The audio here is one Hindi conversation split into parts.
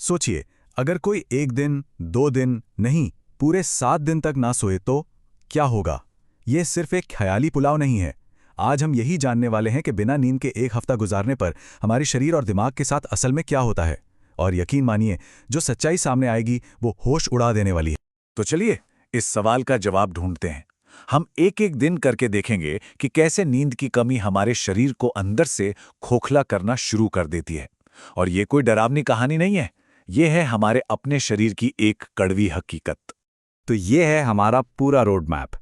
सोचिए, अगर कोई 1 दिन, 2 दिन नहीं, पूरे 7 दिन तक ना सोए तो क्या होगा? ये सिर्फ एक ख्याली पुलाव नहीं है। आज हम यही जानने वाले हैं कि बिना नींद के 1 हफ्ता गुजारने पर हमारे शरीर और दिमाग के साथ असल में क्या होता है। और यकीन मानिए, जो सच्चाई सामने आएगी वो होश उड़ा देने वाली है। तो चलिए इस सवाल का जवाब ढूंढते हैं। हम एक एक दिन करके देखेंगे कि कैसे नींद की कमी हमारे शरीर को अंदर से खोखला करना शुरू कर देती है। और ये कोई डरावनी कहानी नहीं है, ये है हमारे अपने शरीर की एक कड़वी हकीकत। तो ये है हमारा पूरा रोड मैप।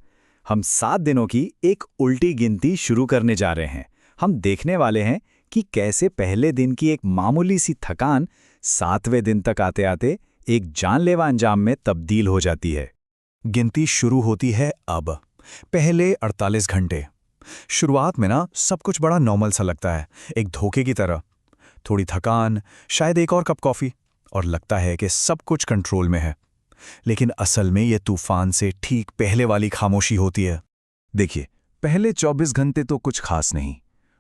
हम 7 दिनों की एक उल्टी गिनती शुरू करने जा रहे हैं। हम देखने वाले हैं कि कैसे पहले दिन की एक मामूली सी थकान 7वें दिन तक आते आते एक जानलेवा अंजाम में तब्दील हो जाती है। गिनती शुरू होती है अब। पहले 48 घंटे। शुरुआत में ना सब कुछ बड़ा नॉर्मल सा लगता है, एक धोखे की तरह। थोड़ी थकान, शायद एक और कप कॉफी, और लगता है कि सब कुछ कंट्रोल में है। लेकिन असल में ये तूफान से ठीक पहले वाली खामोशी होती है। देखिए, पहले 24 घंटे तो कुछ खास नहीं,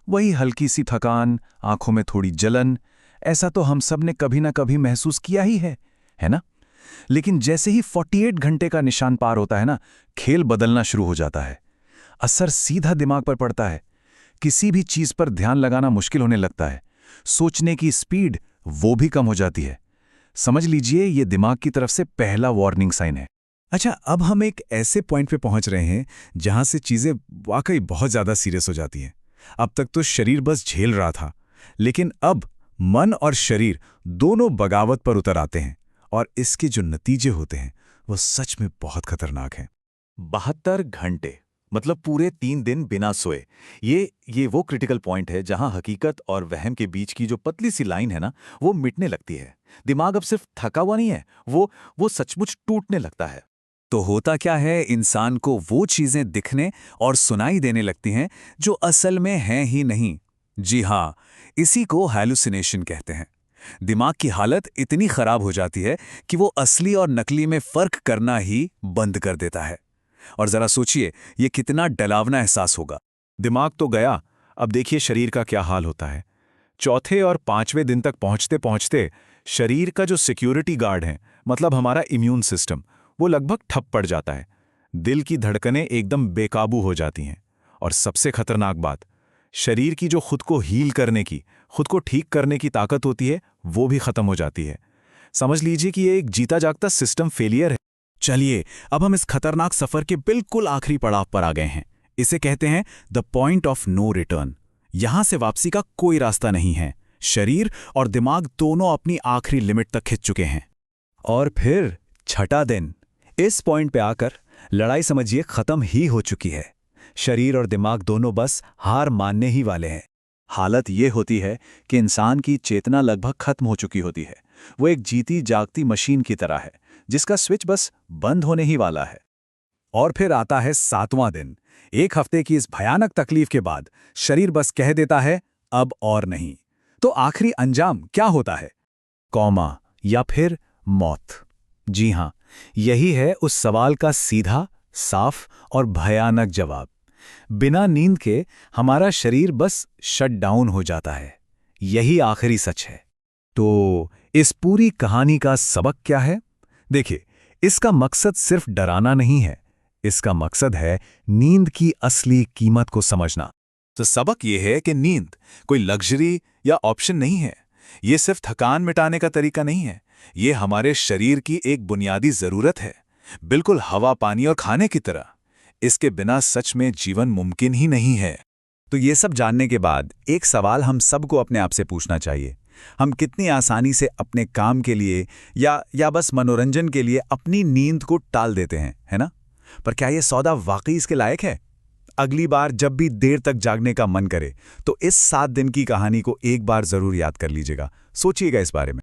वही हल्की सी थकान, आंखों में थोड़ी जलन। ऐसा तो हम सब ने कभी ना कभी महसूस किया ही है ना? लेकिन जैसे ही 48 घंटे का निशान पार होता है ना, खेल बदलना शुरू हो जाता है। असर सीधा दिमाग पर पड़ता है। किसी भी चीज पर ध्यान लगाना मुश्किल होने लगता है। सोचने की स्पीड वो भी कम हो जाती है। समझ लीजिए, ये दिमाग की तरफ से पहला वार्निंग साइन है। अच्छा, अब हम एक ऐसे पॉइंट पे पहुंच रहे हैं जहां से चीजें वाकई बहुत ज्यादा सीरियस हो जाती हैं। अब तक तो शरीर बस झेल रहा था, लेकिन अब मन और शरीर दोनों बगावत पर उतर आते हैं, और इसके जो नतीजे होते हैं वो सच में बहुत खतरनाक हैं। 72 घंटे मतलब पूरे 3 दिन बिना सोए। ये वो क्रिटिकल पॉइंट है जहां हकीकत और वहम के बीच की जो पतली सी लाइन है ना, वो मिटने लगती है। दिमाग अब सिर्फ थका हुआ नहीं है, वो सचमुच टूटने लगता है। तो होता क्या है, इंसान को वो चीजें दिखने और सुनाई देने लगती हैं जो असल में हैं ही नहीं। जी हाँ, इसी को हैलुसिनेशन कहते हैं। दिमाग की हालत इतनी खराब हो जाती है कि वो असली और नकली में फर्क करना ही बंद कर देता है। और जरा सोचिए, ये कितना डरावना एहसास होगा। दिमाग तो गया, अब देखिए शरीर का क्या हाल होता है। चौथे और 5वें दिन तक पहुंचते पहुंचते शरीर का जो सिक्योरिटी गार्ड है, मतलब हमारा इम्यून सिस्टम, वो लगभग ठप पड़ जाता है। दिल की धड़कनें एकदम बेकाबू हो जाती हैं। और सबसे खतरनाक बात, शरीर की जो खुद को हील करने की, खुद को ठीक करने की ताकत होती है, वो भी खत्म हो जाती है। समझ लीजिए कि ये एक जीता जागता सिस्टम फेलियर है। चलिए, अब हम इस खतरनाक सफर के बिल्कुल आखिरी पड़ाव पर आ गए हैं। इसे कहते हैं the point of no return. यहां से वापसी का कोई रास्ता नहीं है। शरीर और दिमाग दोनों अपनी आखिरी लिमिट तक खिंच चुके हैं। और फिर छठा दिन। इस पॉइंट पे आकर लड़ाई समझिए खत्म ही हो चुकी है। शरीर और दिमाग दोनों बस हार मानने ही वाले हैं। हालत ये होती है कि इंसान की चेतना लगभग खत्म हो चुकी होती है। वो एक जीती जागती मशीन की तरह है, जिसका स्विच बस बंद होने ही वाला है। और फिर आता है 7वां दिन। 1 हफ्ते की इस भयानक तकलीफ के बाद शरीर बस कह देता है अब और नहीं। तो आखिरी अंजाम क्या होता है? कौमा या फिर मौत। जी हां, यही है उस सवाल का सीधा, साफ और भयानक जवाब। बिना नींद के हमारा शरीर बस शट डाउन हो जाता है। यही आखिरी सच है। तो इस पूरी कहानी का सबक क्या है? देखिए, इसका मकसद सिर्फ डराना नहीं है। इसका मकसद है नींद की असली कीमत को समझना। तो सबक ये है कि नींद कोई लग्जरी या ऑप्शन नहीं है। ये सिर्फ थकान मिटाने का तरीका नहीं है। ये हमारे शरीर की एक बुनियादी जरूरत है, बिल्कुल हवा, पानी और खाने की तरह। इसके बिना सच में जीवन मुमकिन ही नहीं है। तो ये सब जानने के बाद एक सवाल हम सबको अपने आप से पूछना चाहिए। हम कितनी आसानी से अपने काम के लिए या बस मनोरंजन के लिए अपनी नींद को टाल देते हैं, है ना? पर क्या ये सौदा वाकई इसके लायक है? अगली बार जब भी देर तक जागने का मन करे, तो इस 7 दिन की कहानी को एक बार जरूर याद कर लीजिएगा। सोचिएगा इस बारे में।